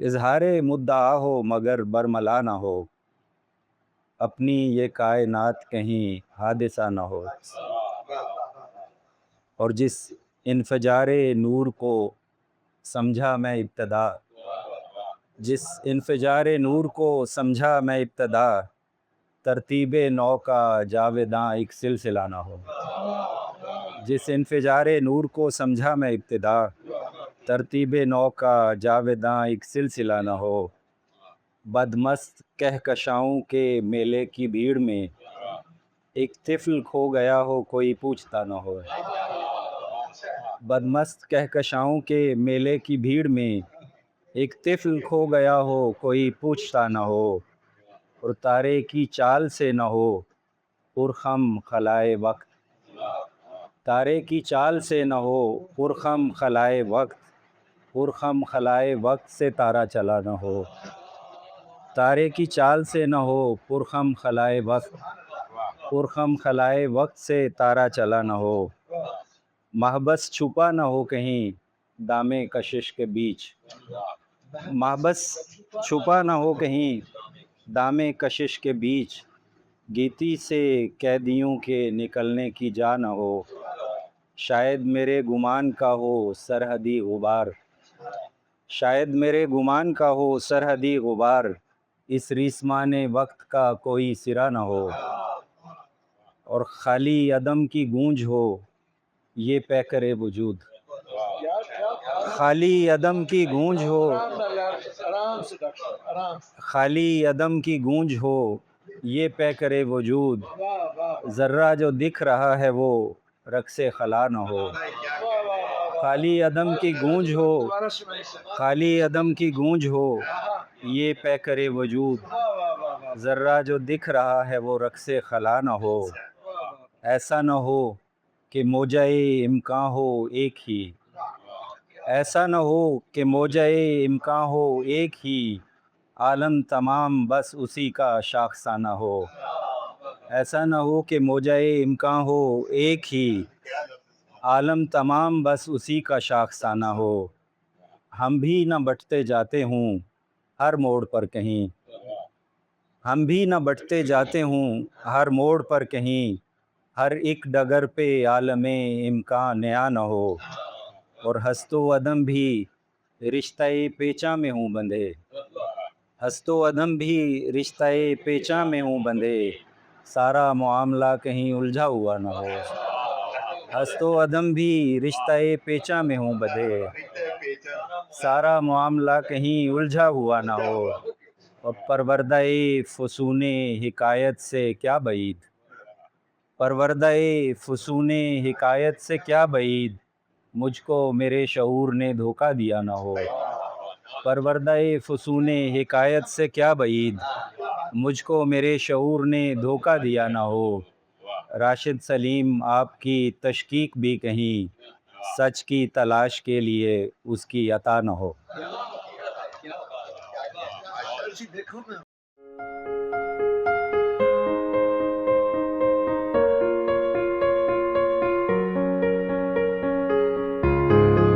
اظہار مدعا ہو مگر برملا نہ ہو، اپنی یہ کائنات کہیں حادثہ نہ ہو۔ اور جس انفجار نور کو سمجھا میں ابتدا، جس انفجار نور کو سمجھا میں ابتدا، ترتیب نو کا جاویداں ایک سلسلہ نہ ہو۔ جس انفجار نور کو سمجھا میں ابتدا، ترتیب نو کا جاویداں ایک سلسلہ نہ ہو۔ بدمست کہکشاؤں کے میلے کی بھیڑ میں ایک طفل کھو گیا ہو کوئی پوچھتا نہ ہو۔ بدمست کہکشاؤں کے میلے کی بھیڑ میں ایک طفل کھو گیا ہو کوئی پوچھتا نہ ہو، اور تارے کی چال سے نہ ہو پرخم خلائے وقت، تارے کی چال سے نہ ہو پرخم خلائے وقت، پرخم خلائے وقت سے تارا چلا نہ ہو۔ تارے کی چال سے نہ ہو پرخم خلائے وقت، پرخم خلائے وقت سے تارا چلا نہ ہو۔ محبس چھپا نہ ہو کہیں دام کشش کے بیچ، محبس چھپا نہ ہو کہیں دام کشش کے بیچ، گیتی سے قیدیوں کے نکلنے کی جا نہ ہو۔ شاید میرے گمان کا ہو سرحدی غبار، شاید میرے گمان کا ہو سرحدی غبار، اس ریسمان وقت کا کوئی سرا نہ ہو۔ اور خالی عدم کی گونج ہو یہ پیکر وجود، خالی عدم کی گونج ہو، خالی عدم کی گونج ہو یہ پیکر وجود، ذرہ جو دکھ رہا ہے وہ رقص خلا نہ ہو۔ خالی عدم کی گونج ہو، خالی عدم کی گونج ہو یہ پیکر وجود، ذرہ جو دکھ رہا ہے وہ رقص خلا نہ ہو۔ ایسا نہ ہو کہ موجۂ امکاں ہو ایک ہی، ایسا نہ ہو کہ موجۂ امکاں ہو ایک ہی، عالم تمام بس اسی کا شاخسانہ ہو۔ ایسا نہ ہو کہ موجۂ امکاں ہو ایک ہی، عالم تمام بس اسی کا شاخسانہ ہو۔ ہم بھی نہ بٹتے جاتے ہوں ہر موڑ پر کہیں، ہم بھی نہ بٹتے جاتے ہوں ہر موڑ پر کہیں، ہر ایک ڈگر پہ عالم امکان نیا نہ ہو۔ اور ہست و عدم بھی رشتہ پیچا میں ہوں بندھے، ہست و عدم بھی رشتہ پیچا میں ہوں بندھے، سارا معاملہ کہیں الجھا ہوا نہ ہو۔ ہست و عدم بھی رشتہ پیچا میں ہوں بندھے، سارا معاملہ کہیں الجھا ہوا نہ ہو۔ اور پروردہ فسون حکایت سے کیا بعید، پروردہ فسون حکایت سے کیا بعید، مجھ کو میرے شعور نے دھوکہ دیا نہ ہو۔ پروردہ فسون حکایت سے کیا بعید، مجھ کو میرے شعور نے دھوکہ دیا نہ ہو۔ راشد سلیم آپ کی تشکیک بھی کہیں سچ کی تلاش کے لیے اس کی عطا نہ ہو۔